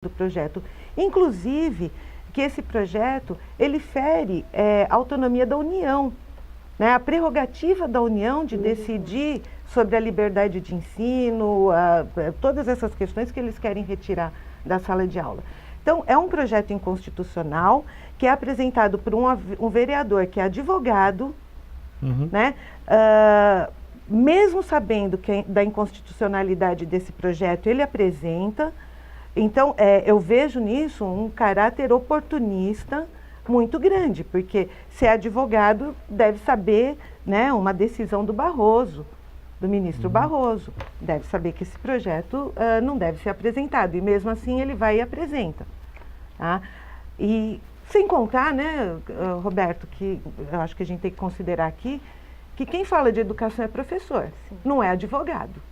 do projeto. Inclusive, que esse projeto, ele fere a autonomia da União, né? A prerrogativa da União de decidir sobre a liberdade de ensino, todas essas questões que eles querem retirar da sala de aula. Então, é um projeto inconstitucional que é apresentado por um vereador que é advogado, né? Mesmo sabendo da inconstitucionalidade desse projeto, ele apresenta. Então, eu vejo nisso um caráter oportunista muito grande, porque se é advogado, deve saber, né, uma decisão do Barroso, do ministro Barroso, deve saber que esse projeto não deve ser apresentado, e mesmo assim ele vai e apresenta. Tá? E sem contar, né, Roberto, que eu acho que a gente tem que considerar aqui, que quem fala de educação é professor, não é advogado.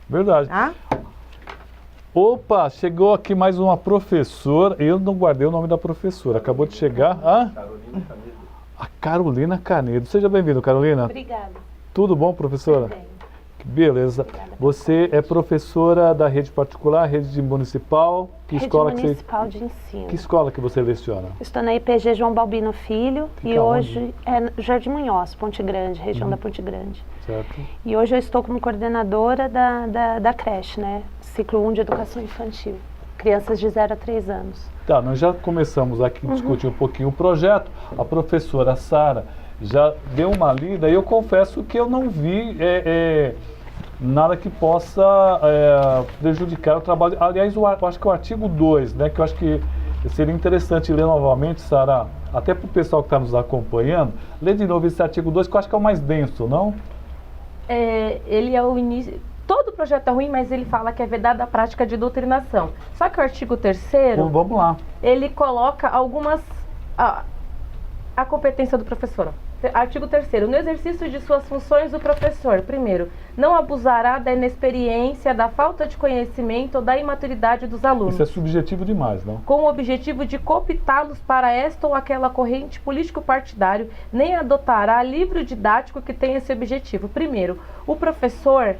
Verdade. Tá? Opa, chegou aqui mais uma professora. Eu não guardei o nome da professora. Acabou de chegar Carolina Canedo. A Carolina Canedo. Seja bem-vindo, Carolina. Obrigada. Tudo bom, professora? Tudo bem. Beleza. Obrigada. Você é professora da rede particular, rede municipal? Que Rede escola Municipal de Ensino. Que escola que você leciona? Estou na IPG João Balbino Filho Fica e onde? hoje é Jardim Munhoz, Ponte Grande, região da Ponte Grande. Certo. E hoje eu estou como coordenadora da creche, né? Ciclo 1 de Educação Infantil. Crianças de 0 a 3 anos. Tá, nós já começamos aqui a discutir um pouquinho o projeto. A professora Sara já deu uma lida e eu confesso que eu não vi nada que possa prejudicar o trabalho. Aliás, eu acho que o artigo 2, né, que eu acho que seria interessante ler novamente, Sara, até para o pessoal que está nos acompanhando, ler de novo esse artigo 2, que eu acho que é o mais denso, não? Ele é o início... Todo projeto é ruim, mas ele fala que é vedada a prática de doutrinação. Só que o artigo 3º, Então, vamos lá. ele coloca algumas... A competência do professor. Artigo 3º. No exercício de suas funções, o professor, primeiro, não abusará da inexperiência, da falta de conhecimento ou da imaturidade dos alunos. Isso é subjetivo demais, não? Com o objetivo de cooptá-los para esta ou aquela corrente político-partidário, nem adotará livro didático que tenha esse objetivo. Primeiro, o professor...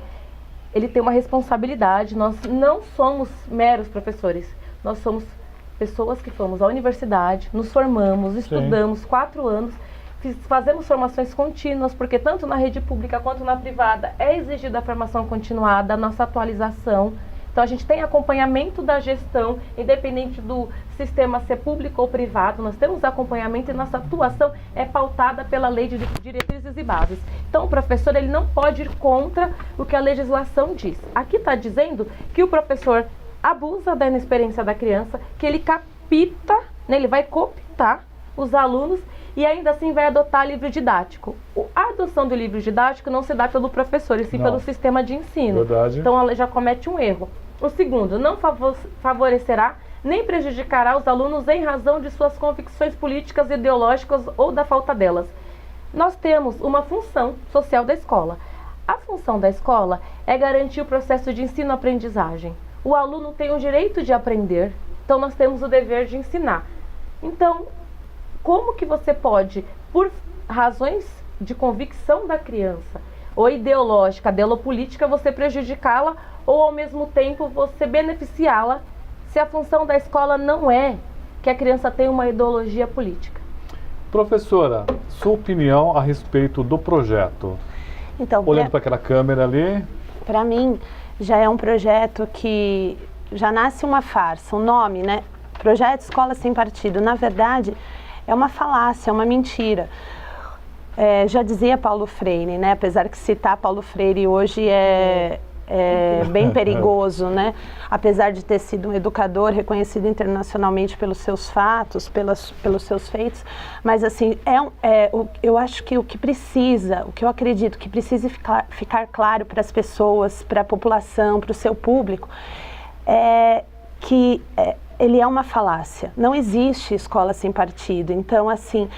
ele tem uma responsabilidade. Nós não somos meros professores, nós somos pessoas que fomos à universidade, nos formamos, estudamos 4 anos, fazemos formações contínuas, porque tanto na rede pública quanto na privada é exigida a formação continuada, a nossa atualização. Então a gente tem acompanhamento da gestão, independente do sistema ser público ou privado, nós temos acompanhamento e nossa atuação é pautada pela lei de diretrizes e bases. Então o professor, ele não pode ir contra o que a legislação diz. Aqui está dizendo que o professor abusa da inexperiência da criança, que ele capta, né, ele vai cooptar os alunos e ainda assim vai adotar livro didático. A adoção do livro didático não se dá pelo professor, e sim pelo sistema de ensino. Verdade. Então ela já comete um erro. O segundo, não favorecerá nem prejudicará os alunos em razão de suas convicções políticas, ideológicas ou da falta delas. Nós temos uma função social da escola. A função da escola é garantir o processo de ensino-aprendizagem. O aluno tem o direito de aprender, então nós temos o dever de ensinar. Então, como que você pode, por razões de convicção da criança, ou ideológica, política, você prejudicá-la ou ao mesmo tempo você beneficiá-la, se a função da escola não é que a criança tenha uma ideologia política? Professora, sua opinião a respeito do projeto? Então, Olhando para aquela câmera ali. para mim, já é um projeto que já nasce uma farsa. O nome, né? Projeto Escola Sem Partido. Na verdade, é uma falácia, é uma mentira. Já dizia Paulo Freire, né? Apesar que citar Paulo Freire hoje é bem perigoso, né? Apesar de ter sido um educador reconhecido internacionalmente pelos seus fatos, pelos seus feitos, mas assim, eu acho que o que eu acredito que precisa ficar claro para as pessoas, para a população, para o seu público, é que ele é uma falácia. Não existe escola sem partido. Então, assim,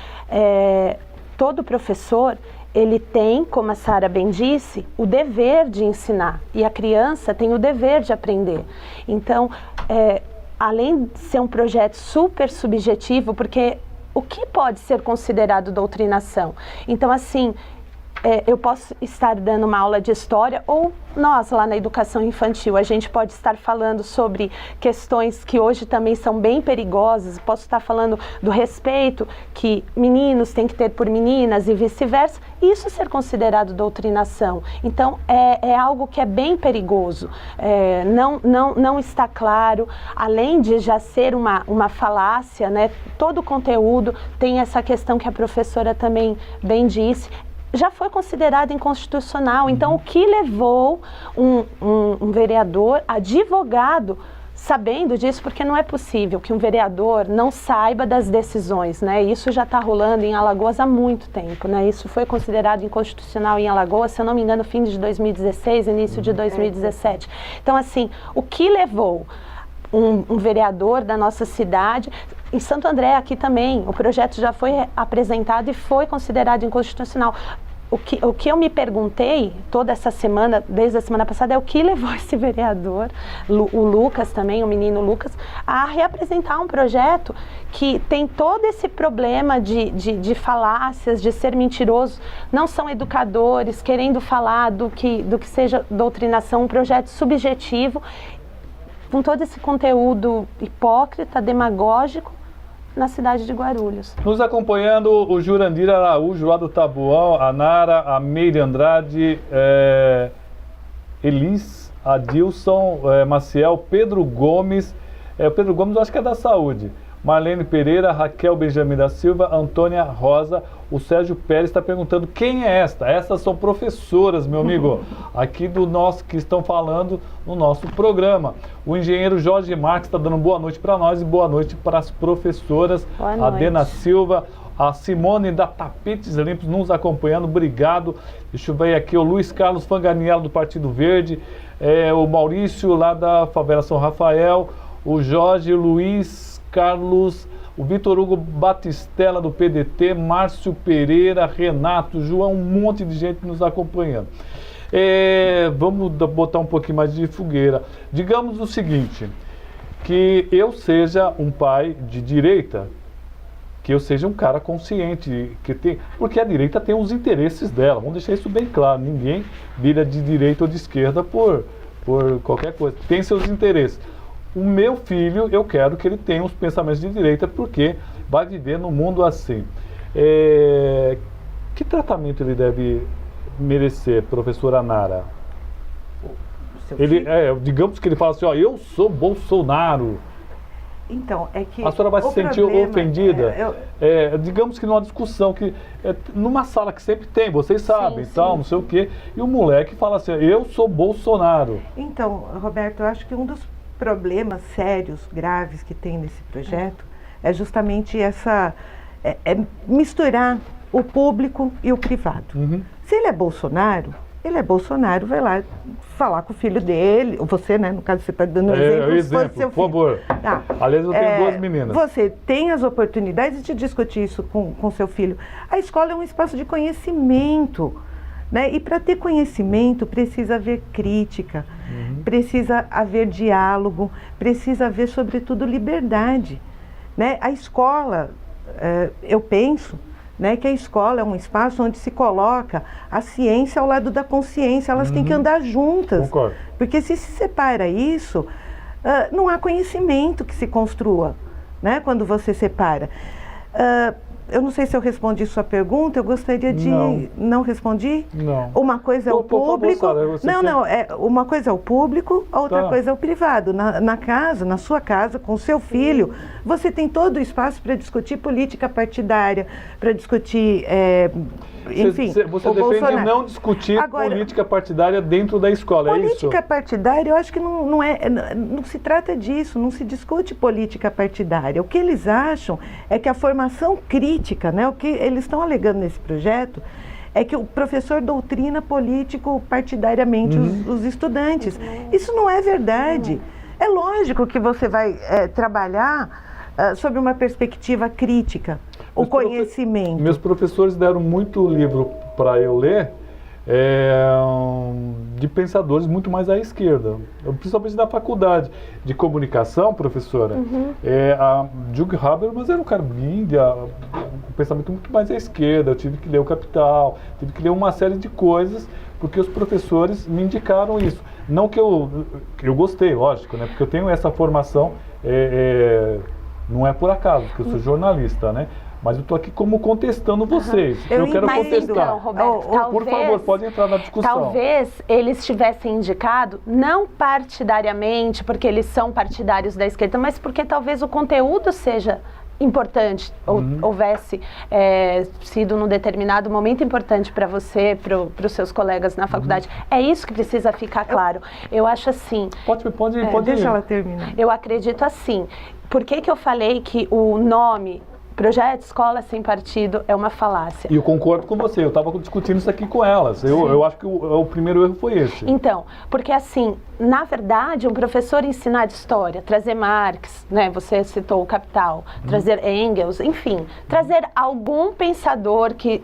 todo professor, ele tem, como a Sara bem disse, o dever de ensinar. E a criança tem o dever de aprender. Então, além de ser um projeto super subjetivo, porque o que pode ser considerado doutrinação? Então, assim, eu posso estar dando uma aula de história, ou nós lá na educação infantil, a gente pode estar falando sobre questões que hoje também são bem perigosas, posso estar falando do respeito que meninos têm que ter por meninas e vice-versa, isso ser considerado doutrinação. Então, é algo que é bem perigoso, não está claro, além de já ser uma falácia, né, todo o conteúdo tem essa questão que a professora também bem disse, já foi considerado inconstitucional. Então, o que levou um vereador, advogado, sabendo disso, porque não é possível que um vereador não saiba das decisões, né? Isso já está rolando em Alagoas há muito tempo, né? Isso foi considerado inconstitucional em Alagoas, se eu não me engano, fim de 2016, início de 2017. Então, assim, o que levou um vereador da nossa cidade... Em Santo André, aqui também, o projeto já foi apresentado e foi considerado inconstitucional. O que eu me perguntei toda essa semana, desde a semana passada, é o que levou esse vereador, o Lucas também, o menino Lucas, a reapresentar um projeto que tem todo esse problema de falácias, de ser mentiroso. Não são educadores querendo falar do que seja doutrinação, um projeto subjetivo, com todo esse conteúdo hipócrita, demagógico, na cidade de Guarulhos. Nos acompanhando o Jurandir Araújo, lá do Taboão, a Nara, a Meire Andrade, Elis, Adilson, Maciel, Pedro Gomes, Pedro Gomes eu acho que é da saúde, Marlene Pereira, Raquel Benjamin da Silva, Antônia Rosa, o Sérgio Pérez está perguntando quem é esta? Essas são professoras, meu amigo, aqui do nosso, que estão falando no nosso programa. O engenheiro Jorge Marques está dando boa noite para nós e boa noite para as professoras. Boa noite. A Dena Silva, a Simone da Tapetes Limpos nos acompanhando, obrigado. Deixa eu ver aqui o Luiz Carlos Fanganiello do Partido Verde, o Maurício lá da Favela São Rafael, o Jorge Luiz Carlos, o Vitor Hugo Batistella do PDT, Márcio Pereira, Renato, João, um monte de gente nos acompanhando. Vamos botar um pouquinho mais de fogueira. Digamos o seguinte, que eu seja um pai de direita, que eu seja um cara consciente, porque a direita tem os interesses dela, vamos deixar isso bem claro, ninguém vira de direita ou de esquerda por qualquer coisa, tem seus interesses. O meu filho, eu quero que ele tenha os pensamentos de direita, porque vai viver num mundo assim. Que tratamento ele deve merecer, professora Nara? Digamos que ele fala assim, eu sou Bolsonaro. Então, é que... A senhora vai se sentir ofendida? Digamos que numa discussão, numa sala que sempre tem, vocês sabem, sim. Tal, não sei o quê, e o moleque fala assim, eu sou Bolsonaro. Então, Roberto, eu acho que um dos problemas sérios, graves que tem nesse projeto é justamente misturar o público e o privado. Uhum. Se ele é Bolsonaro, vai lá falar com o filho dele, ou você, né, no caso você está dando exemplo, seu filho. por favor. Tá. Aliás, eu tenho duas meninas. Você tem as oportunidades de discutir isso com seu filho. A escola é um espaço de conhecimento, né? E para ter conhecimento precisa haver crítica, precisa haver diálogo, precisa haver, sobretudo, liberdade, né? A escola, eu penso, né, que a escola é um espaço onde se coloca a ciência ao lado da consciência, elas têm que andar juntas. Concordo. Porque se separa isso, não há conhecimento que se construa, né, quando você separa. Eu não sei se eu respondi sua pergunta, eu gostaria de... Não respondi? Não. Uma coisa é o público... uma coisa é o público, a outra coisa é o privado. Na casa, na sua casa, com o seu filho, você tem todo o espaço para discutir política partidária, para discutir... enfim, você defende Bolsonaro. Não discutir política partidária dentro da escola, é isso? Política partidária, eu acho que não se trata disso, não se discute política partidária. O que eles acham é que a formação crítica, né, o que eles estão alegando nesse projeto, é que o professor doutrina político partidariamente os estudantes. Isso não é verdade. É lógico que você vai trabalhar sob uma perspectiva crítica, o conhecimento. Meus professores deram muito livro para eu ler, de pensadores muito mais à esquerda, principalmente da faculdade de comunicação, professora. A Jürgen Habermas era um cara um pensamento muito mais à esquerda. Eu tive que ler o Capital, tive que ler uma série de coisas, porque os professores me indicaram isso. Não que eu gostei, lógico, né? Porque eu tenho essa formação, não é por acaso, porque eu sou jornalista, né? Mas eu estou aqui como contestando vocês. Eu quero contestar. Então, Roberto, por favor, pode entrar na discussão. Talvez eles tivessem indicado, não partidariamente, porque eles são partidários da esquerda, mas porque talvez o conteúdo seja importante, houvesse sido num determinado momento importante para você, para os seus colegas na faculdade. É isso que precisa ficar claro. Eu acho assim... Pode deixa ela terminar. Eu acredito assim. Por que eu falei que o nome Projeto Escola Sem Partido é uma falácia? E eu concordo com você, eu estava discutindo isso aqui com elas. Eu acho que o primeiro erro foi esse. Então, porque assim, na verdade, um professor ensinar história, trazer Marx, né, você citou o Capital, trazer Engels, enfim, trazer algum pensador que,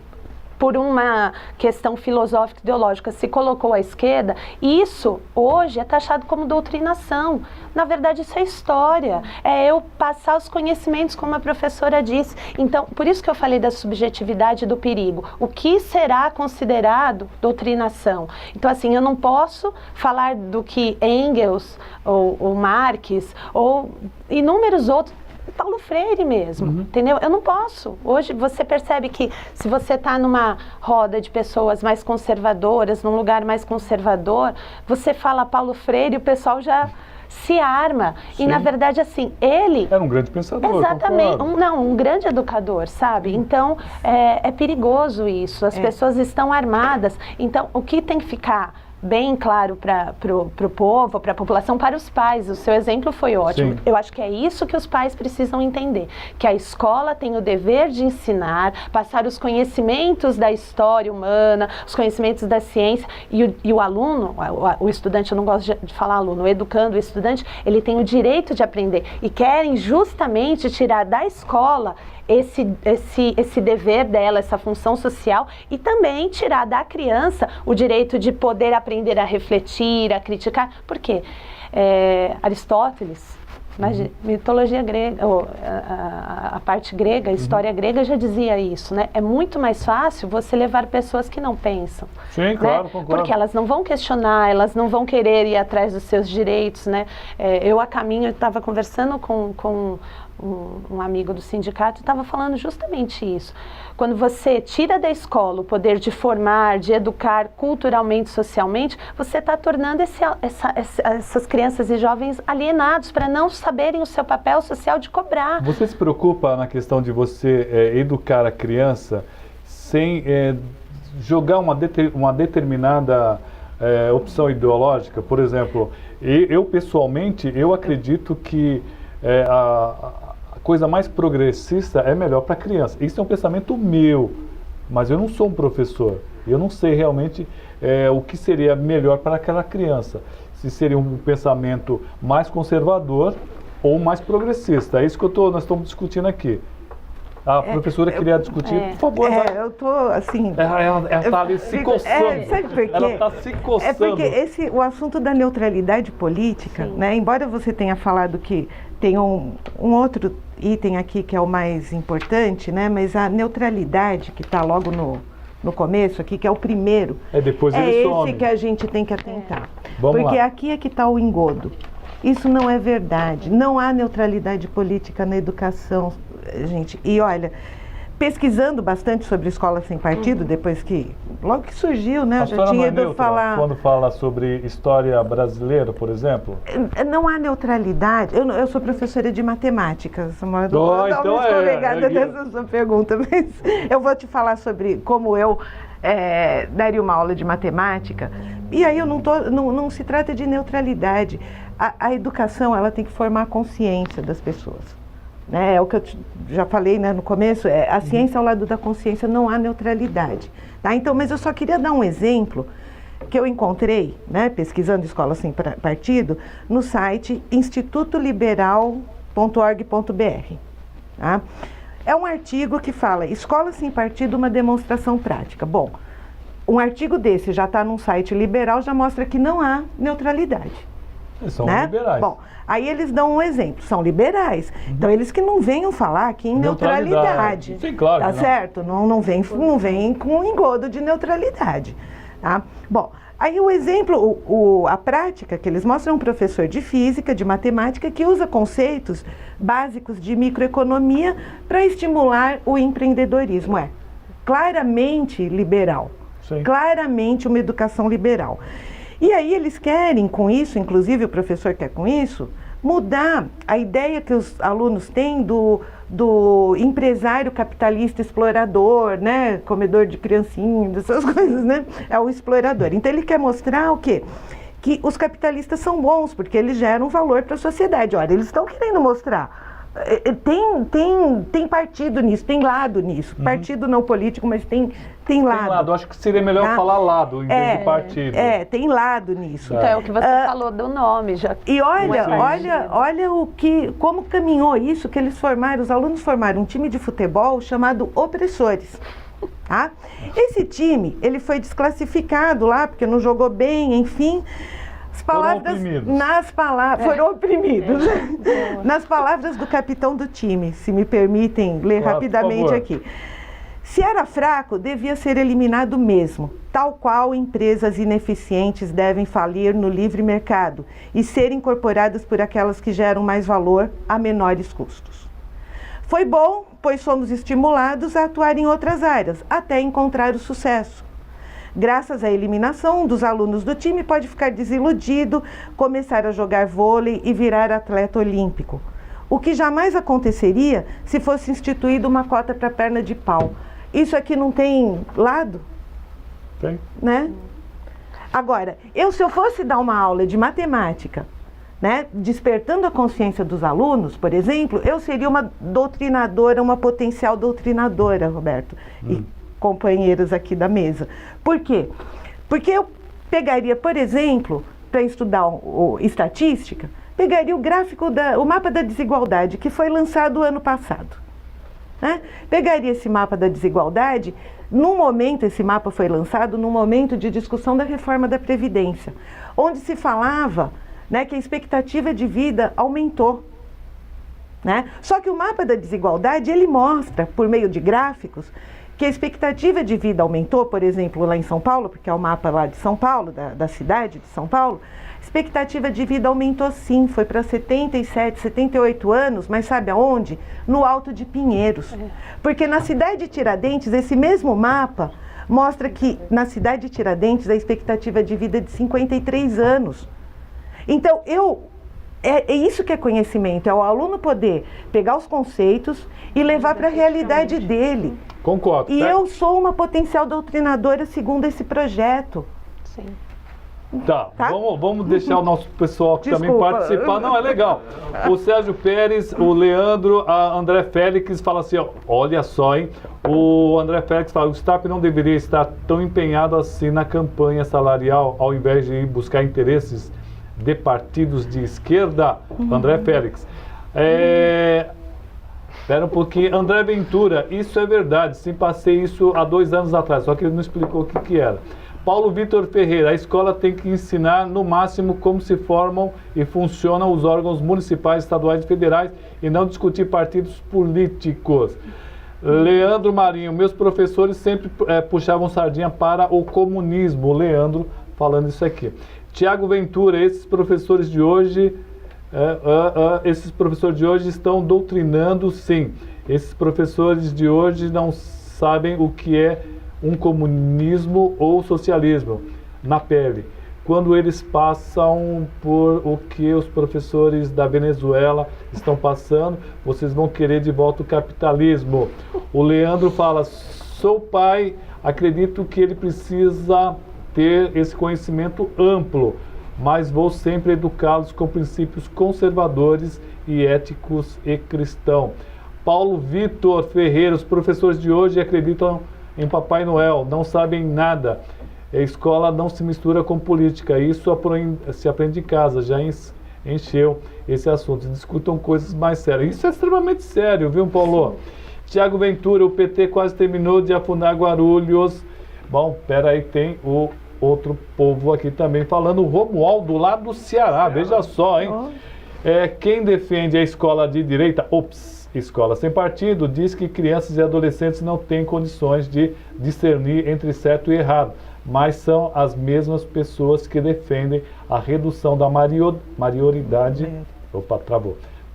por uma questão filosófica ideológica, se colocou à esquerda, isso hoje é taxado como doutrinação. Na verdade, isso é história. É eu passar os conhecimentos, como a professora disse. Então, por isso que eu falei da subjetividade e do perigo. O que será considerado doutrinação? Então, assim, eu não posso falar do que Engels, ou Marx, ou inúmeros outros, Paulo Freire mesmo, entendeu? Eu não posso. Hoje você percebe que se você está numa roda de pessoas mais conservadoras, num lugar mais conservador, você fala Paulo Freire e o pessoal já se arma. Sim. E na verdade, assim, ele... Era um grande pensador. Exatamente. Um grande educador, sabe? Então, é perigoso isso. As pessoas estão armadas. Então, o que tem que ficar bem claro para o povo, para a população, para os pais. O seu exemplo foi ótimo. Sim. Eu acho que é isso que os pais precisam entender, que a escola tem o dever de ensinar, passar os conhecimentos da história humana, os conhecimentos da ciência, e o aluno, o estudante, eu não gosto de falar aluno, o educando, o estudante, ele tem o direito de aprender, e querem justamente tirar da escola esse dever dela, essa função social, e também tirar da criança o direito de poder aprender a refletir, a criticar. Por quê? Aristóteles, mitologia grega, a parte grega, a história grega já dizia isso, né? É muito mais fácil você levar pessoas que não pensam. Sim, claro, concordo. Porque elas não vão questionar, elas não vão querer ir atrás dos seus direitos, né? Eu estava conversando com um amigo do sindicato, estava falando justamente isso. Quando você tira da escola o poder de formar, de educar culturalmente, socialmente, você está tornando essas crianças e jovens alienados para não saberem o seu papel social de cobrar. Você se preocupa na questão de você educar a criança sem jogar uma determinada opção ideológica? Por exemplo, eu pessoalmente, eu acredito que a coisa mais progressista é melhor para a criança. Isso é um pensamento meu, mas eu não sou um professor. Eu não sei realmente o que seria melhor para aquela criança. Se seria um pensamento mais conservador ou mais progressista. É isso que nós estamos discutindo aqui. A professora queria discutir, por favor. Eu estou assim... Ela está ali se coçando. Sabe por quê? Ela está se coçando. É porque o assunto da neutralidade política, né, embora você tenha falado que tem um outro item aqui que é o mais importante, né, mas a neutralidade que está logo no começo aqui, que é o primeiro, depois ele some. Esse que a gente tem que atentar. Vamos porque lá. Aqui é que está o engodo. Isso não é verdade. Não há neutralidade política na educação, gente. E olha, pesquisando bastante sobre escola sem partido, depois que, logo que surgiu, né, eu já tinha ido falar... Quando fala sobre história brasileira, por exemplo? Não há neutralidade. Eu sou professora de matemática, então escorregada dessa sua pergunta, mas eu vou te falar sobre como eu daria uma aula de matemática. E aí não se trata de neutralidade. A educação, ela tem que formar a consciência das pessoas. Né? É o que eu já falei, né, no começo, a ciência ao lado da consciência, não há neutralidade. Tá? Então, mas eu só queria dar um exemplo que eu encontrei, né, pesquisando escola sem partido, no site institutoliberal.org.br. Tá? É um artigo que fala Escola sem partido, uma demonstração prática. Bom, um artigo desse já está num site liberal, já mostra que não há neutralidade. Eles são né? liberais. Bom, aí eles dão um exemplo, são liberais. Então eles que não venham falar aqui em neutralidade. Sim, claro. Tá certo? Não vem com um engodo de neutralidade. Tá? Bom, aí o exemplo, a prática que eles mostram é um professor de física, de matemática, que usa conceitos básicos de microeconomia para estimular o empreendedorismo. É claramente liberal. Sim. Claramente uma educação liberal. E aí eles querem com isso, inclusive o professor quer com isso, mudar a ideia que os alunos têm do empresário capitalista explorador, né? Comedor de criancinhas, essas coisas, né? É o explorador. Então ele quer mostrar o quê? Que os capitalistas são bons, porque eles geram valor para a sociedade. Olha, eles estão querendo mostrar. Tem partido nisso, tem lado nisso. Partido não político, mas tem lado. Tem lado, acho que seria melhor falar lado em vez de partido. Tem lado nisso. Então é o que você falou do nome. Já. E olha como caminhou isso, que eles formaram, os alunos formaram um time de futebol chamado Opressores. Tá? Esse time, ele foi desclassificado lá, porque não jogou bem, enfim. Foram oprimidos. Nas palavras do capitão do time, se me permitem ler rapidamente aqui. Se era fraco, devia ser eliminado mesmo, tal qual empresas ineficientes devem falir no livre mercado e ser incorporadas por aquelas que geram mais valor a menores custos. Foi bom, pois fomos estimulados a atuar em outras áreas, até encontrar o sucesso. Graças à eliminação, um dos alunos do time pode ficar desiludido, começar a jogar vôlei e virar atleta olímpico. O que jamais aconteceria se fosse instituída uma cota para perna de pau. Isso aqui não tem lado? Tem. Né? Agora, se eu fosse dar uma aula de matemática, né, despertando a consciência dos alunos, por exemplo, eu seria uma doutrinadora, uma potencial doutrinadora, Roberto. E companheiros aqui da mesa. Por quê? Porque eu pegaria, por exemplo, para estudar estatística, pegaria o gráfico, o mapa da desigualdade, que foi lançado ano passado. Né? Pegaria esse mapa da desigualdade, esse mapa foi lançado num momento de discussão da reforma da Previdência, onde se falava, né, que a expectativa de vida aumentou. Né? Só que o mapa da desigualdade, ele mostra, por meio de gráficos, que a expectativa de vida aumentou, por exemplo, lá em São Paulo, porque é o mapa lá de São Paulo, da cidade de São Paulo, a expectativa de vida aumentou sim, foi para 77, 78 anos, mas sabe aonde? No Alto de Pinheiros. Porque na cidade de Tiradentes, esse mesmo mapa mostra que na cidade de Tiradentes a expectativa de vida é de 53 anos. Então, é isso que é conhecimento, é o aluno poder pegar os conceitos e levar para a realidade dele. Concordo. E eu sou uma potencial doutrinadora segundo esse projeto. Sim. Tá? Vamos deixar o nosso pessoal que também participar. Não, é legal. O Sérgio Pérez, o Leandro, a André Félix fala assim, ó, olha só, hein? O André Félix fala, o STAP não deveria estar tão empenhado assim na campanha salarial, ao invés de ir buscar interesses de partidos de esquerda. André Félix. Espera um pouquinho. André Ventura, isso é verdade. Sim, passei isso há 2 anos atrás, só que ele não explicou o que era. Paulo Vitor Ferreira, a escola tem que ensinar no máximo como se formam e funcionam os órgãos municipais, estaduais e federais e não discutir partidos políticos. Leandro Marinho, meus professores sempre puxavam sardinha para o comunismo. O Leandro falando isso aqui. Tiago Ventura, esses professores de hoje estão doutrinando, sim. Esses professores de hoje não sabem o que é um comunismo ou socialismo na pele. Quando eles passam por o que os professores da Venezuela estão passando, vocês vão querer de volta o capitalismo. O Leandro fala, sou pai, acredito que ele precisa ter esse conhecimento amplo, mas vou sempre educá-los com princípios conservadores e éticos e cristãos. Paulo Vitor Ferreira, os professores de hoje acreditam em Papai Noel, não sabem nada. A escola não se mistura com política, isso se aprende em casa, já encheu esse assunto. Discutam coisas mais sérias. Isso é extremamente sério, viu, Paulo? Tiago Ventura, o PT quase terminou de afundar Guarulhos. Bom, peraí, tem o outro povo aqui também falando, o Romualdo lá do Ceará, veja só, hein? Quem defende a escola de direita, escola sem partido, diz que crianças e adolescentes não têm condições de discernir entre certo e errado, mas são as mesmas pessoas que defendem a redução da maioridade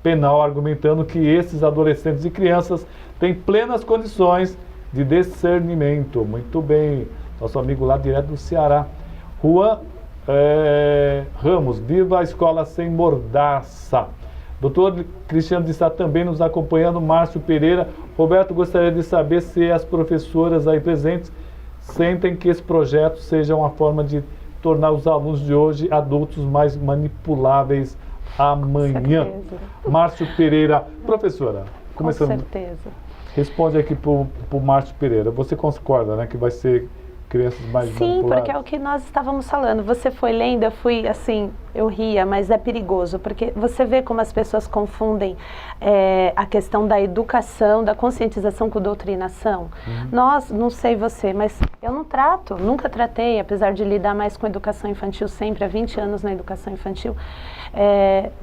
penal, argumentando que esses adolescentes e crianças têm plenas condições de discernimento. Muito bem, nosso amigo lá direto do Ceará. Juan Ramos, viva a escola sem mordaça. Doutor Cristiano está também nos acompanhando, Márcio Pereira. Roberto, gostaria de saber se as professoras aí presentes sentem que esse projeto seja uma forma de tornar os alunos de hoje adultos mais manipuláveis amanhã. Márcio Pereira, professora, começando. Com certeza. Responde aqui para o Márcio Pereira. Você concorda, né, que vai ser crianças mais Sim, manipuladas? porque é o que nós estávamos falando. Você foi lendo, eu fui assim, eu ria, mas é perigoso, porque você vê como as pessoas confundem a questão da educação, da conscientização com doutrinação. Nós, não sei você, mas eu não trato, nunca tratei, apesar de lidar mais com educação infantil sempre, há 20 anos na educação infantil,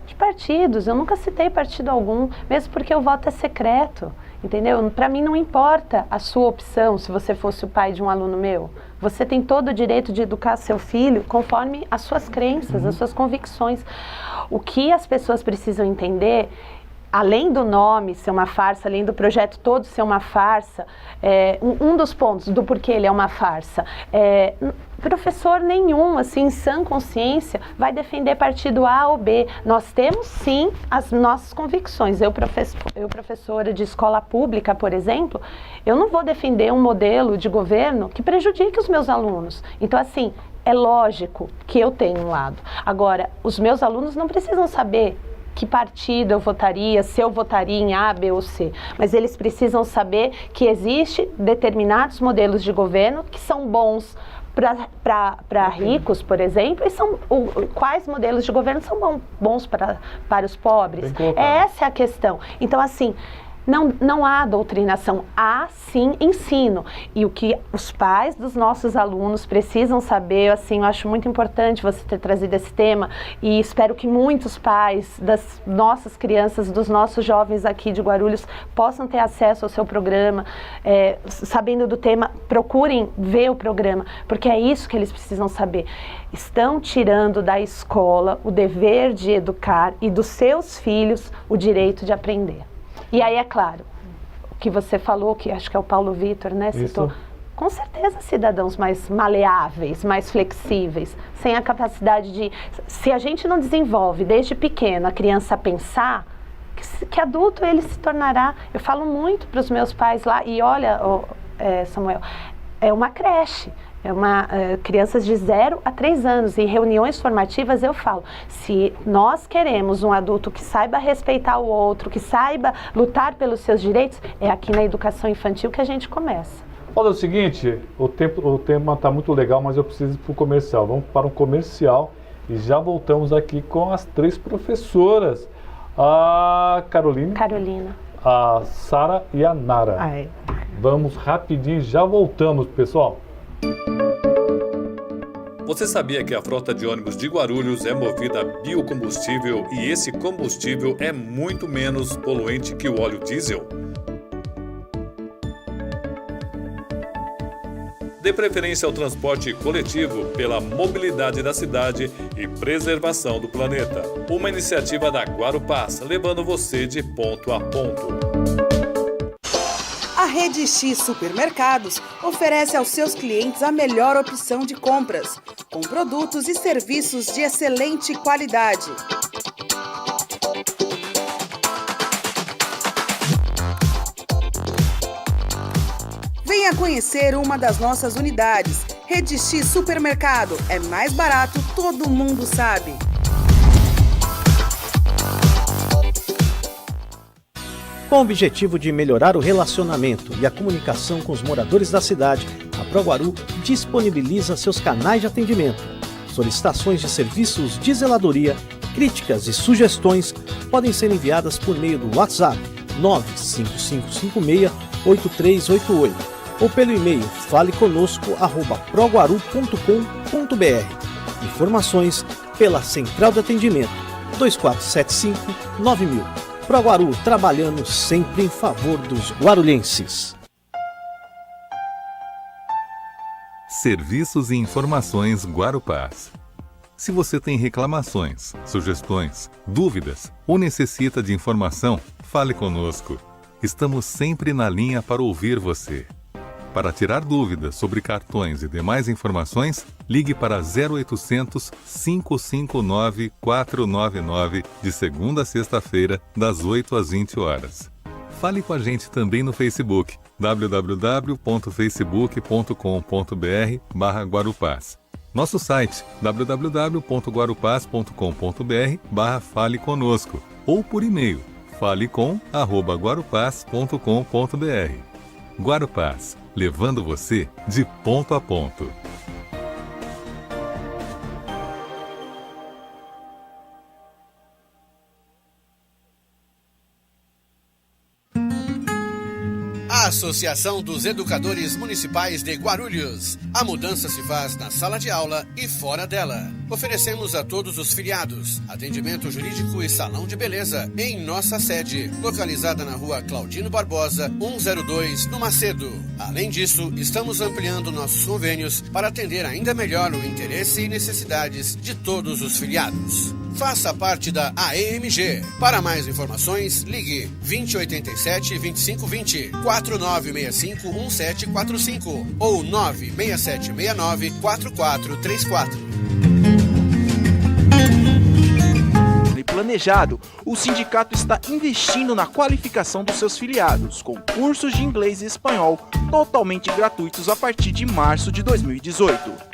de partidos. Eu nunca citei partido algum, mesmo porque o voto é secreto. Entendeu? Para mim não importa a sua opção, se você fosse o pai de um aluno meu. Você tem todo o direito de educar seu filho conforme as suas crenças, as suas convicções. O que as pessoas precisam entender, além do nome ser uma farsa, além do projeto todo ser uma farsa, um dos pontos do porquê ele é uma farsa, professor nenhum, assim, em sã consciência, vai defender partido A ou B. Nós temos, sim, as nossas convicções. Eu, professora de escola pública, por exemplo, eu não vou defender um modelo de governo que prejudique os meus alunos. Então, assim, é lógico que eu tenho um lado. Agora, os meus alunos não precisam saber que partido eu votaria, se eu votaria em A, B ou C. Mas eles precisam saber que existem determinados modelos de governo que são bons para ricos, por exemplo, e quais modelos de governo são bons para os pobres. Essa é a questão. Então, assim, não há doutrinação, há sim ensino. E o que os pais dos nossos alunos precisam saber, assim, eu acho muito importante você ter trazido esse tema, e espero que muitos pais das nossas crianças, dos nossos jovens aqui de Guarulhos possam ter acesso ao seu programa, sabendo do tema, procurem ver o programa, porque é isso que eles precisam saber. Estão tirando da escola o dever de educar e dos seus filhos o direito de aprender. E aí, é claro, o que você falou, que acho que é o Paulo Vitor, né, citou, isso. Com certeza cidadãos mais maleáveis, mais flexíveis, sem a capacidade de... Se a gente não desenvolve desde pequeno a criança a pensar, que adulto ele se tornará. Eu falo muito para os meus pais lá, e olha, Samuel, é uma creche. Crianças de 0 a 3 anos. Em reuniões formativas eu falo, se nós queremos um adulto que saiba respeitar o outro, que saiba lutar pelos seus direitos, é aqui na educação infantil que a gente começa. Olha, é o seguinte, o tema está muito legal, mas eu preciso ir para o comercial. Vamos para um comercial e já voltamos aqui com as 3 professoras. A Carolina, a Sara e a Nara. Vamos rapidinho, já voltamos, pessoal. Você sabia que a frota de ônibus de Guarulhos é movida a biocombustível e esse combustível é muito menos poluente que o óleo diesel? Dê preferência ao transporte coletivo pela mobilidade da cidade e preservação do planeta. Uma iniciativa da Guarupaz, levando você de ponto a ponto. A Rede X Supermercados oferece aos seus clientes a melhor opção de compras, com produtos e serviços de excelente qualidade. Venha conhecer uma das nossas unidades. Rede X Supermercado. É mais barato, todo mundo sabe. Com o objetivo de melhorar o relacionamento e a comunicação com os moradores da cidade, a ProGuaru disponibiliza seus canais de atendimento. Solicitações de serviços de zeladoria, críticas e sugestões podem ser enviadas por meio do WhatsApp 95556-8388 ou pelo e-mail faleconosco@proguaru.com.br. Informações pela Central de Atendimento 2475-9000. Proguaru, trabalhando sempre em favor dos guarulhenses. Serviços e Informações Guarupás. Se você tem reclamações, sugestões, dúvidas ou necessita de informação, fale conosco. Estamos sempre na linha para ouvir você. Para tirar dúvidas sobre cartões e demais informações, ligue para 0800 559 499 de segunda a sexta-feira, das 8 às 20 horas. Fale com a gente também no Facebook, www.facebook.com.br/Guarupás. Nosso site, www.guarupás.com.br/Fale Conosco, ou por e-mail, falecom@guarupás.com.br. Guarupás, levando você de ponto a ponto. Associação dos Educadores Municipais de Guarulhos. A mudança se faz na sala de aula e fora dela. Oferecemos a todos os filiados atendimento jurídico e salão de beleza em nossa sede, localizada na rua Claudino Barbosa, 102, no Macedo. Além disso, estamos ampliando nossos convênios para atender ainda melhor o interesse e necessidades de todos os filiados. Faça parte da AEMG. Para mais informações, ligue 2087-2520, 4965-1745 ou 96769-4434. Planejado, o sindicato está investindo na qualificação dos seus filiados, com cursos de inglês e espanhol totalmente gratuitos a partir de março de 2018.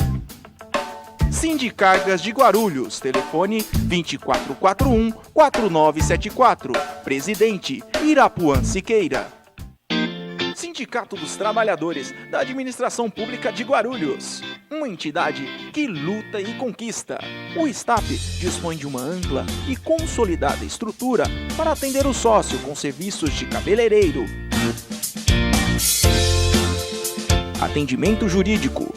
Sindicargas de Guarulhos, telefone 2441-4974, presidente Irapuan Siqueira. Sindicato dos Trabalhadores da Administração Pública de Guarulhos, uma entidade que luta e conquista. O STAP dispõe de uma ampla e consolidada estrutura para atender o sócio com serviços de cabeleireiro, atendimento jurídico,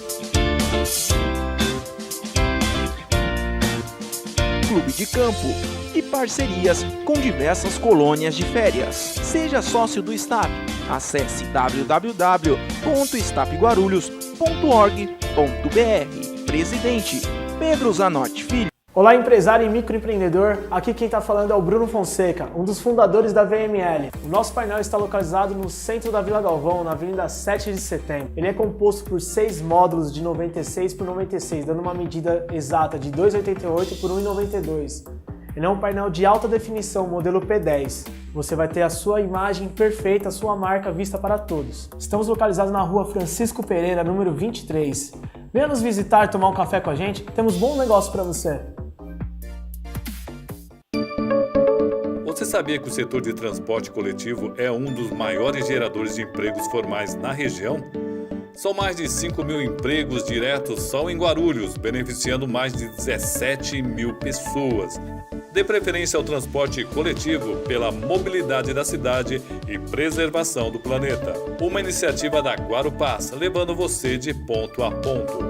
clube de campo e parcerias com diversas colônias de férias. Seja sócio do STAP. Acesse www.stapguarulhos.org.br. Presidente Pedro Zanotti Filho. Olá, empresário e microempreendedor. Aqui quem está falando é o Bruno Fonseca, um dos fundadores da VML. O nosso painel está localizado no centro da Vila Galvão, na Avenida 7 de Setembro. Ele é composto por 6 módulos de 96 por 96, dando uma medida exata de 2,88 por 1,92. Ele é um painel de alta definição, modelo P10. Você vai ter a sua imagem perfeita, a sua marca vista para todos. Estamos localizados na rua Francisco Pereira, número 23. Venha nos visitar e tomar um café com a gente, temos bom negócio para você. Você sabia que o setor de transporte coletivo é um dos maiores geradores de empregos formais na região? São mais de 5 mil empregos diretos só em Guarulhos, beneficiando mais de 17 mil pessoas. Dê preferência ao transporte coletivo pela mobilidade da cidade e preservação do planeta. Uma iniciativa da Guarupás, levando você de ponto a ponto.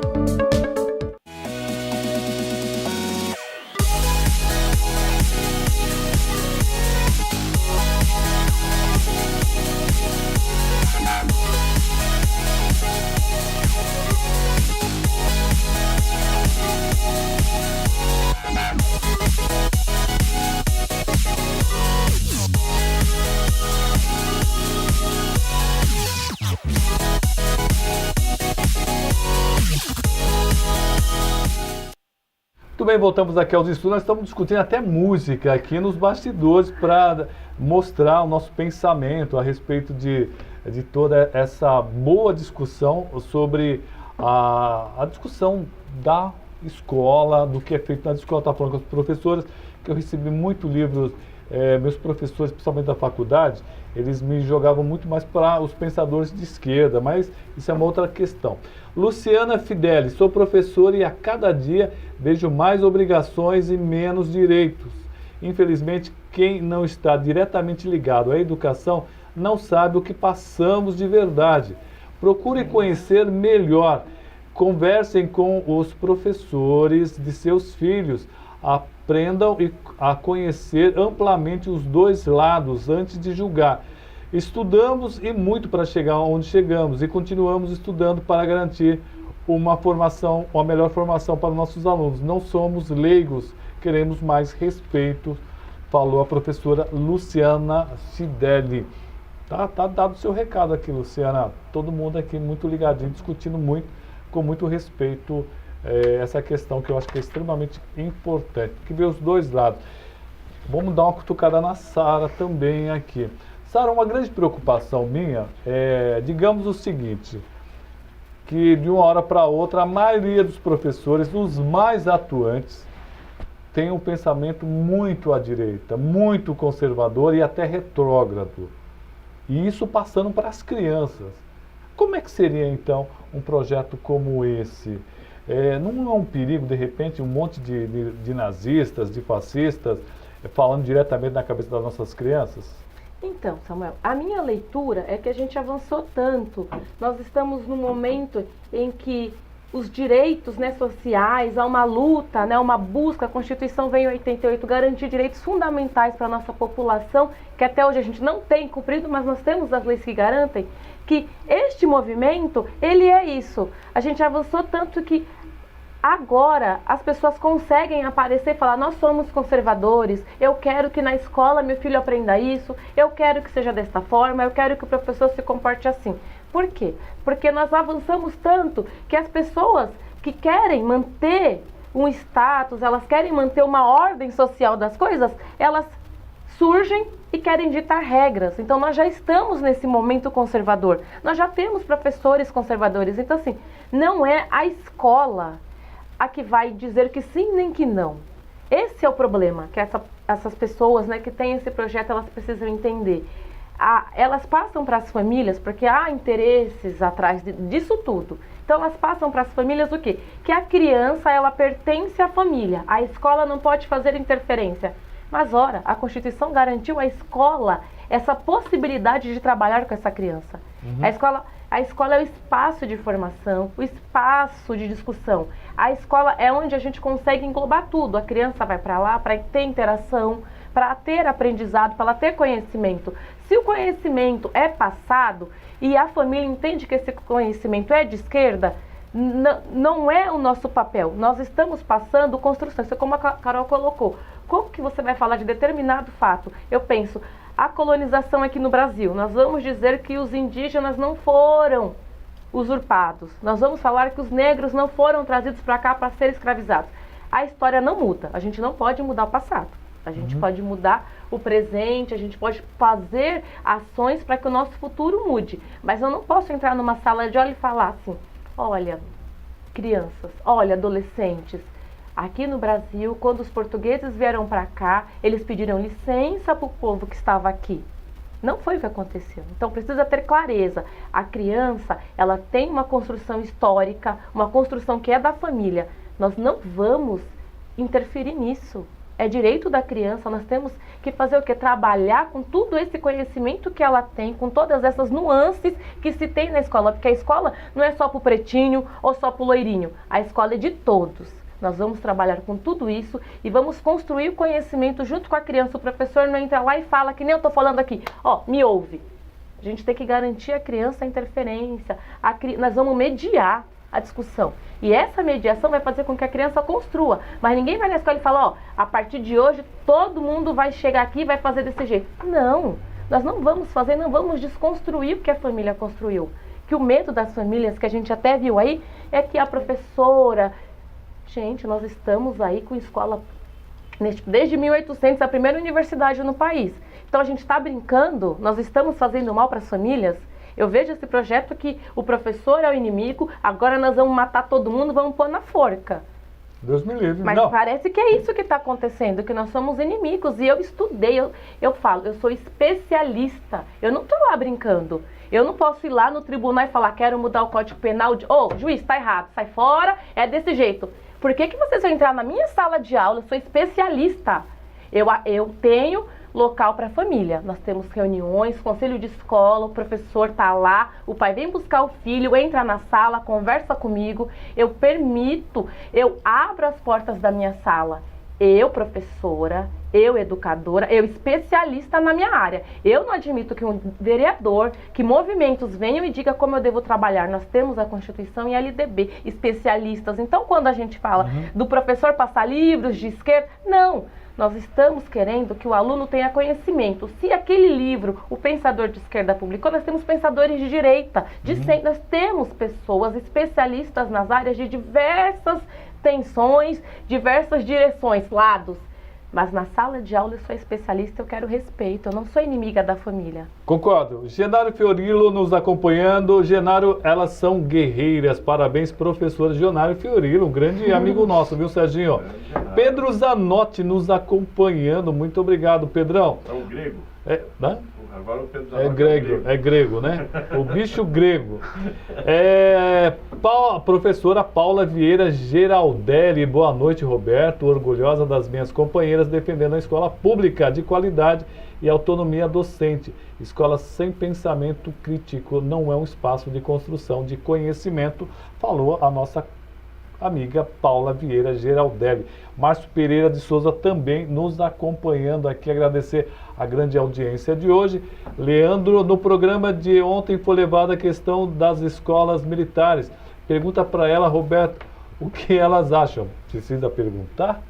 Muito bem, voltamos aqui aos estudos. Nós estamos discutindo até música aqui nos bastidores para mostrar o nosso pensamento a respeito de toda essa boa discussão sobre a discussão da escola, do que é feito na escola. Estava falando com as professoras, que eu recebi muitos livros, meus professores, principalmente da faculdade, eles me jogavam muito mais para os pensadores de esquerda, mas isso é uma outra questão. Luciana Fideli, sou professora e a cada dia vejo mais obrigações e menos direitos. Infelizmente, quem não está diretamente ligado à educação não sabe o que passamos de verdade. Procure conhecer melhor. Conversem com os professores de seus filhos. Aprendam a conhecer amplamente os dois lados antes de julgar. Estudamos e muito para chegar onde chegamos e continuamos estudando para garantir uma melhor formação para nossos alunos. Não somos leigos, queremos mais respeito, falou a professora Luciana Cidelli. Tá dado o seu recado aqui, Luciana. Todo mundo aqui muito ligadinho, discutindo muito, com muito respeito, essa questão que eu acho que é extremamente importante, que vê os dois lados. Vamos dar uma cutucada na Sara também aqui. Sara, uma grande preocupação minha é, digamos o seguinte, que de uma hora para outra a maioria dos professores, os mais atuantes, tem um pensamento muito à direita, muito conservador e até retrógrado. E isso passando para as crianças. Como é que seria, então, um projeto como esse? Não é um perigo, de repente, um monte de nazistas, de fascistas, falando diretamente na cabeça das nossas crianças? Então, Samuel, a minha leitura é que a gente avançou tanto. Nós estamos num momento em que os direitos, né, sociais, há uma luta, né, uma busca. A Constituição veio em 88 garantir direitos fundamentais para a nossa população, que até hoje a gente não tem cumprido, mas nós temos as leis que garantem que este movimento, ele é isso. A gente avançou tanto que agora as pessoas conseguem aparecer e falar: nós somos conservadores, eu quero que na escola meu filho aprenda isso, eu quero que seja desta forma, eu quero que o professor se comporte assim. Por quê? Porque nós avançamos tanto que as pessoas que querem manter um status, elas querem manter uma ordem social das coisas, elas surgem e querem ditar regras. Então nós já estamos nesse momento conservador, nós já temos professores conservadores. Então assim, não é a escola a que vai dizer que sim nem que não. Esse é o problema, que essas pessoas, né, que têm esse projeto, elas precisam entender. Elas passam para as famílias, porque há interesses atrás disso tudo. Então elas passam para as famílias o quê? Que a criança, ela pertence à família, a escola não pode fazer interferência. Mas ora, a Constituição garantiu à escola essa possibilidade de trabalhar com essa criança. A escola é o espaço de formação, o espaço de discussão. A escola é onde a gente consegue englobar tudo. A criança vai para lá para ter interação, para ter aprendizado, para ela ter conhecimento. Se o conhecimento é passado e a família entende que esse conhecimento é de esquerda, não é o nosso papel. Nós estamos passando construções, como a Carol colocou. Como que você vai falar de determinado fato? Eu penso, a colonização aqui no Brasil, nós vamos dizer que os indígenas não foram usurpados. Nós vamos falar que os negros não foram trazidos para cá para serem escravizados. A história não muda, a gente não pode mudar o passado. A gente pode mudar o presente, a gente pode fazer ações para que o nosso futuro mude. Mas eu não posso entrar numa sala de aula e falar assim: olha, crianças, olha, adolescentes, aqui no Brasil, quando os portugueses vieram para cá, eles pediram licença para o povo que estava aqui. Não foi o que aconteceu. Então precisa ter clareza. A criança, ela tem uma construção histórica, uma construção que é da família. Nós não vamos interferir nisso. É direito da criança, nós temos que fazer o quê? Trabalhar com todo esse conhecimento que ela tem, com todas essas nuances que se tem na escola. Porque a escola não é só para o pretinho ou só para o loirinho. A escola é de todos. Nós vamos trabalhar com tudo isso e vamos construir o conhecimento junto com a criança. O professor não entra lá e fala, que nem eu estou falando aqui, ó, me ouve. A gente tem que garantir a criança a interferência. Nós vamos mediar a discussão. E essa mediação vai fazer com que a criança construa. Mas ninguém vai na escola e fala, ó, a partir de hoje todo mundo vai chegar aqui e vai fazer desse jeito. Não, nós não vamos fazer, não vamos desconstruir o que a família construiu. Que o medo das famílias, que a gente até viu aí, é que a professora... Gente, nós estamos aí com escola desde 1800, a primeira universidade no país. Então a gente está brincando, nós estamos fazendo mal para as famílias. Eu vejo esse projeto que o professor é o inimigo, agora nós vamos matar todo mundo, vamos pôr na forca. Deus me livre. Mas não. Parece que é isso que está acontecendo, que nós somos inimigos. E eu estudei, eu falo, eu sou especialista. Eu não estou lá brincando. Eu não posso ir lá no tribunal e falar, quero mudar o Código Penal. Juiz, está errado, sai fora, é desse jeito. Por que vocês vão entrar na minha sala de aula? Eu sou especialista. Eu tenho local para a família. Nós temos reuniões, conselho de escola, o professor está lá, o pai vem buscar o filho, entra na sala, conversa comigo, eu abro as portas da minha sala. Eu, professora, eu, educadora, eu, especialista na minha área. Eu não admito que um vereador, que movimentos venham e digam como eu devo trabalhar. Nós temos a Constituição e a LDB, especialistas. Então, quando a gente fala do professor passar livros de esquerda, não. Nós estamos querendo que o aluno tenha conhecimento. Se aquele livro, o pensador de esquerda publicou, nós temos pensadores de direita, de centro, nós temos pessoas especialistas nas áreas de diversas tensões, diversas direções, lados. Mas na sala de aula eu sou especialista, eu quero respeito, eu não sou inimiga da família. Concordo. Genário Fiorilo nos acompanhando. Genário, elas são guerreiras. Parabéns, professor Genário Fiorilo, um grande amigo nosso, viu, Serginho? Pedro Zanotti nos acompanhando. Muito obrigado, Pedrão. É o grego. Né? Agora o Pedro Zanotti é grego, né? O bicho grego. Professora Paula Vieira Geraldelli, boa noite, Roberto. Orgulhosa das minhas companheiras defendendo a escola pública de qualidade e autonomia docente. Escola sem pensamento crítico não é um espaço de construção de conhecimento, falou a nossa amiga Paula Vieira Geraldelli. Márcio Pereira de Souza também nos acompanhando aqui, agradecer a grande audiência de hoje. Leandro, no programa de ontem foi levada a questão das escolas militares. Pergunta para ela, Roberto, o que elas acham? Precisa perguntar?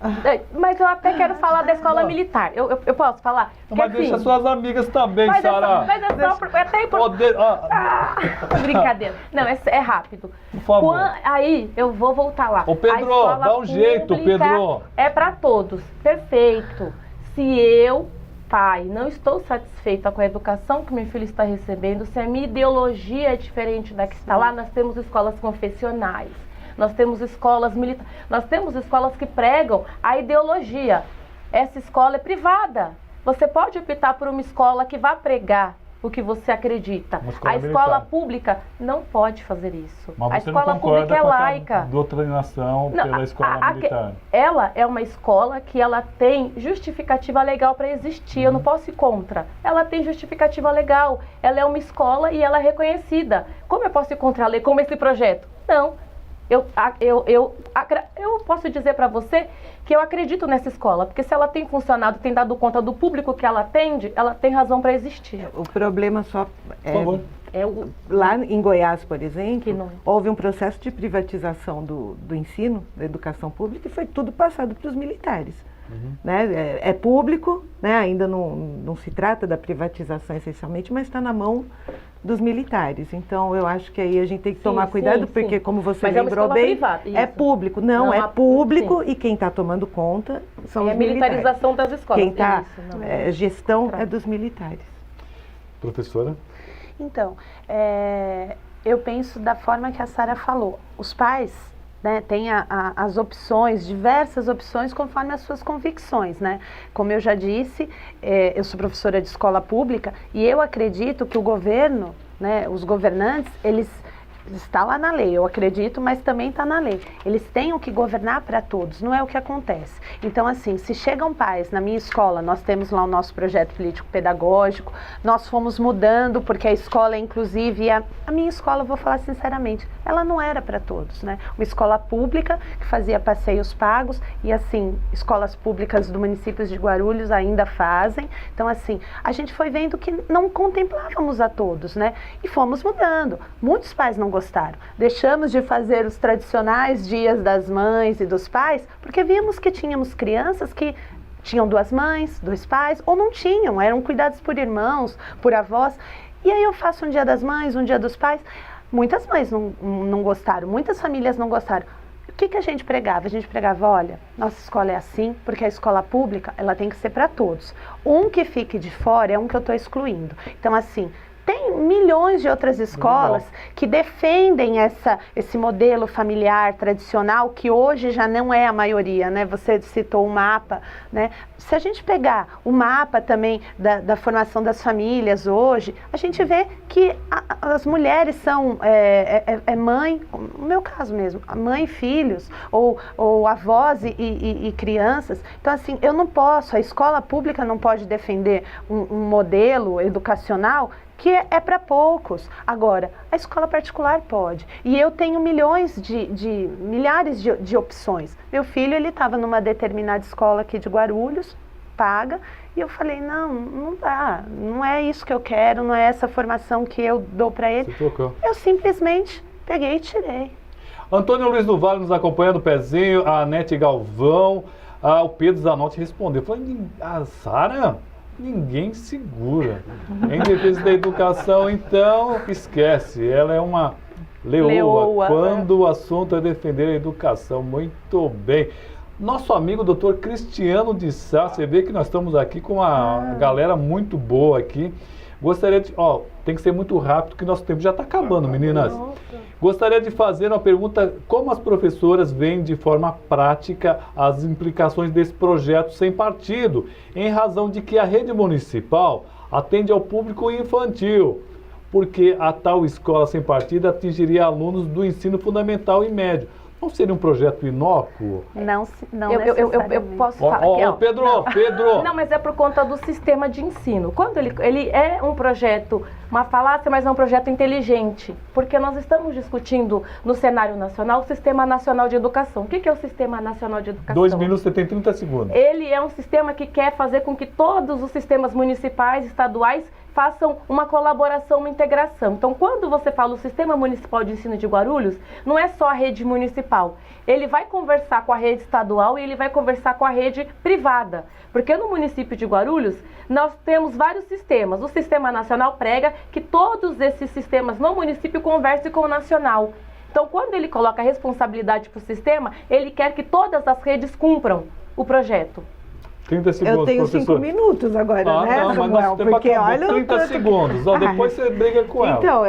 Mas eu até quero falar da escola militar. Eu posso falar? Porque, mas deixa suas amigas também, Sara. Mas é só até importante. Brincadeira. Não, é rápido. Por favor. Aí eu vou voltar lá. Ô Pedro, dá um jeito, Pedro. É para todos. Perfeito. Se eu, pai, não estou satisfeita com a educação que meu filho está recebendo, se a minha ideologia é diferente da que está lá, nós temos escolas confessionais. Nós temos escolas militares, nós temos escolas que pregam a ideologia. Essa escola é privada. Você pode optar por uma escola que vá pregar o que você acredita. A escola pública não pode fazer isso. Mas a escola pública é laica. A doutrinação pela escola militar. Ela é uma escola que ela tem justificativa legal para existir. Eu não posso ir contra. Ela tem justificativa legal. Ela é uma escola e ela é reconhecida. Como eu posso ir contra a lei? Como esse projeto? Não. Eu posso dizer para você que eu acredito nessa escola, porque se ela tem funcionado, tem dado conta do público que ela atende, ela tem razão para existir. O problema só lá em Goiás, por exemplo, houve um processo de privatização do ensino, da educação pública, e foi tudo passado para os militares. Né? É público, né? Ainda não se trata da privatização essencialmente, mas está na mão dos militares. Então, eu acho que aí a gente tem que tomar cuidado, porque como você lembrou bem, é público. Não, é público e quem está tomando conta são os militares. É a militarização das escolas. Quem está, gestão é dos militares. Professora? Então, eu penso da forma que a Sara falou. Os pais, né, têm as opções, diversas opções, conforme as suas convicções, né? Como eu já disse, eu sou professora de escola pública e eu acredito que o governo, né, os governantes, eles está lá na lei, eu acredito, mas também está na lei. Eles têm que governar para todos, não é o que acontece. Então, assim, se chegam pais, na minha escola, nós temos lá o nosso projeto político-pedagógico, nós fomos mudando, porque a escola, inclusive, a minha escola, vou falar sinceramente, ela não era para todos, né? Uma escola pública que fazia passeios pagos e, assim, escolas públicas do município de Guarulhos ainda fazem. Então, assim, a gente foi vendo que não contemplávamos a todos, né? E fomos mudando. Muitos pais não gostaram. Deixamos de fazer os tradicionais dias das mães e dos pais, porque víamos que tínhamos crianças que tinham 2 mães, 2 pais, ou não tinham, eram cuidados por irmãos, por avós. E aí eu faço um dia das mães, um dia dos pais. Muitas mães não gostaram, muitas famílias não gostaram. O que a gente pregava? A gente pregava, olha, nossa escola é assim, porque a escola pública, ela tem que ser para todos. Um que fique de fora é um que eu estou excluindo. Então, assim, tem milhões de outras escolas que defendem esse modelo familiar tradicional, que hoje já não é a maioria, né? Você citou o mapa, né? Se a gente pegar o mapa também da formação das famílias hoje, a gente vê que as mulheres são mãe, no meu caso mesmo, mãe e filhos, ou avós e crianças. Então, assim, eu não posso, a escola pública não pode defender um modelo educacional que é para poucos. Agora, a escola particular pode. E eu tenho milhares de opções. Meu filho, ele estava numa determinada escola aqui de Guarulhos, paga, e eu falei, não dá, não é isso que eu quero, não é essa formação que eu dou para ele. Eu simplesmente peguei e tirei. Antônio Luiz do Vale nos acompanhando, Pezinho, a Anete Galvão, o Pedro Zanotti respondeu. Falei, a Sara, ninguém segura. Em defesa da educação, então, esquece. Ela é uma leoa. Quando o assunto é defender a educação. Muito bem. Nosso amigo Dr. Cristiano de Sá, você vê que nós estamos aqui com uma galera muito boa aqui. Gostaria de... tem que ser muito rápido, que nosso tempo já está acabando, meninas. Gostaria de fazer uma pergunta, como as professoras veem de forma prática as implicações desse projeto sem partido, em razão de que a rede municipal atende ao público infantil, porque a tal escola sem partido atingiria alunos do ensino fundamental e médio. Não seria um projeto inócuo? Não eu posso falar. Pedro! Não, mas é por conta do sistema de ensino. Quando ele é um projeto, uma falácia, mas é um projeto inteligente. Porque nós estamos discutindo no cenário nacional o Sistema Nacional de Educação. O que é o Sistema Nacional de Educação? 2 minutos, você tem 30 segundos. Ele é um sistema que quer fazer com que todos os sistemas municipais, estaduais, façam uma colaboração, uma integração. Então, quando você fala o Sistema Municipal de Ensino de Guarulhos, não é só a rede municipal. Ele vai conversar com a rede estadual e ele vai conversar com a rede privada. Porque no município de Guarulhos, nós temos vários sistemas. O Sistema Nacional prega que todos esses sistemas no município conversem com o nacional. Então, quando ele coloca a responsabilidade para o sistema, ele quer que todas as redes cumpram o projeto. 30 segundos, eu tenho professor. 5 minutos agora, né, não, Samuel? Porque olha 30 segundos, depois você briga com ela. Então,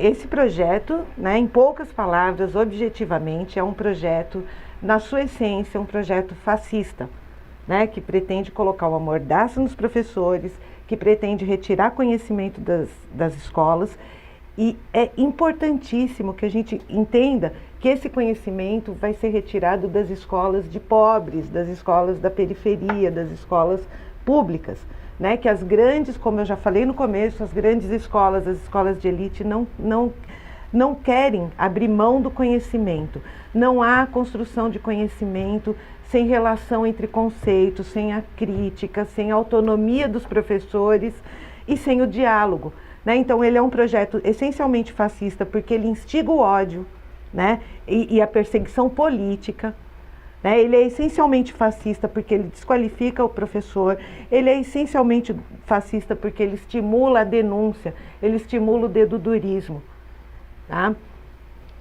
esse projeto, né, em poucas palavras, objetivamente, é um projeto, na sua essência, um projeto fascista, né, que pretende colocar uma mordaça nos professores, que pretende retirar conhecimento das escolas. E é importantíssimo que a gente entenda que esse conhecimento vai ser retirado das escolas de pobres, das escolas da periferia, das escolas públicas, né? Que as grandes, como eu já falei no começo, as grandes escolas, as escolas de elite não querem abrir mão do conhecimento. Não há construção de conhecimento sem relação entre conceitos, sem a crítica, sem a autonomia dos professores e sem o diálogo. Né? Então, ele é um projeto essencialmente fascista, porque ele instiga o ódio, né? e a perseguição política. Né? Ele é essencialmente fascista, porque ele desqualifica o professor. Ele é essencialmente fascista, porque ele estimula a denúncia, ele estimula o dedudurismo. Tá?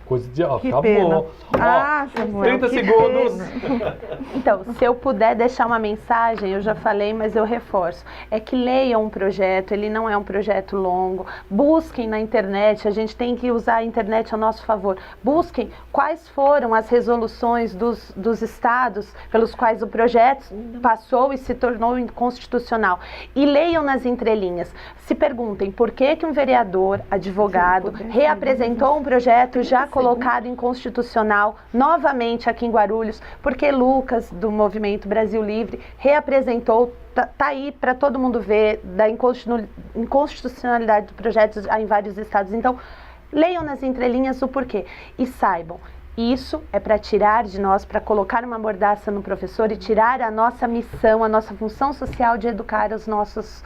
Coisa de... Que acabou. Pena. Samuel, 30 segundos. Então, se eu puder deixar uma mensagem, eu já falei, mas eu reforço. É que leiam um projeto, ele não é um projeto longo. Busquem na internet, a gente tem que usar a internet a nosso favor. Busquem quais foram as resoluções dos estados pelos quais o projeto passou e se tornou inconstitucional. E leiam nas entrelinhas. Se perguntem por que um vereador, advogado, reapresentou um projeto já colocado inconstitucional novamente aqui em Guarulhos, porque Lucas, do Movimento Brasil Livre, reapresentou, tá aí para todo mundo ver, da inconstitucionalidade do projeto em vários estados. Então, leiam nas entrelinhas o porquê e saibam, isso é para tirar de nós, para colocar uma mordaça no professor e tirar a nossa missão, a nossa função social de educar as nossas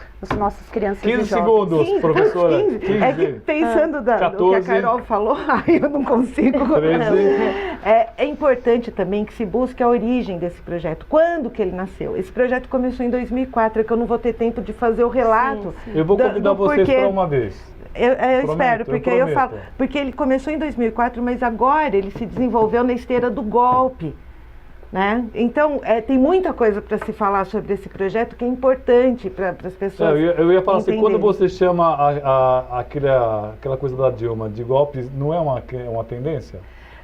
crianças 15 e jovens. segundos, 15, professora. 15. É que pensando do que a Carol falou, eu não consigo. 13. É importante também que se busque a origem desse projeto. Quando que ele nasceu? Esse projeto começou em 2004, é que eu não vou ter tempo de fazer o relato. Sim. Eu vou convidar vocês para uma vez. Eu espero, porque eu falo, porque ele começou em 2004, mas agora ele se desenvolveu na esteira do golpe, Né? Então, tem muita coisa para se falar sobre esse projeto que é importante para as pessoas. Eu ia falar assim, entenderem. quando você chama aquela coisa da Dilma de golpe, não é uma tendência?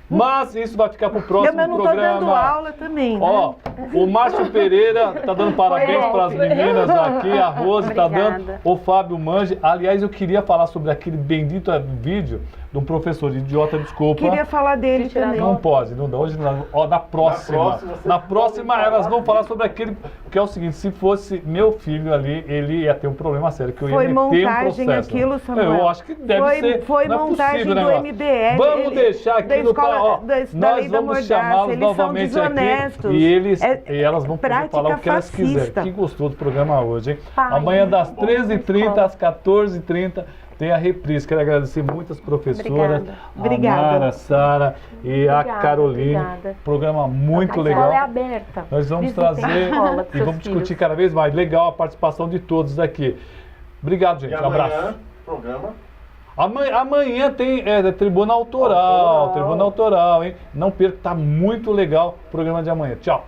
Mas isso vai ficar para o próximo eu não programa. estou dando aula também. Ó, né? o Márcio Pereira está dando parabéns para as meninas aqui, a Rose está dando, o Fábio Mange. Aliás, eu queria falar sobre aquele bendito vídeo de um professor idiota, desculpa. Queria falar dele também. Não pode, não dá. Hoje não. Ó, na próxima elas vão falar sobre aquele, que é o seguinte, se fosse meu filho ali, ele ia ter um problema sério, que eu ia meter um montagem processo. aquilo, Samuel. Eu acho que deve ser. Foi não montagem é possível, do né, MBL. Vamos deixar aqui no canal. Nós vamos chamá-los novamente aqui e elas vão poder falar o que elas quiserem. Que gostoso do programa hoje, hein? Amanhã das 13h30 às 14h30 tem a reprise. Quero agradecer muitas professoras. Obrigada. A Mara, a Sara e a Caroline. Obrigada. Programa muito legal. A escola é aberta. Nós vamos trazer e vamos discutir cada vez mais. Legal a participação de todos aqui. Obrigado, gente. Um abraço. Programa. Amanhã tem Tribuna Autoral, hein? Não perca, tá muito legal o programa de amanhã. Tchau.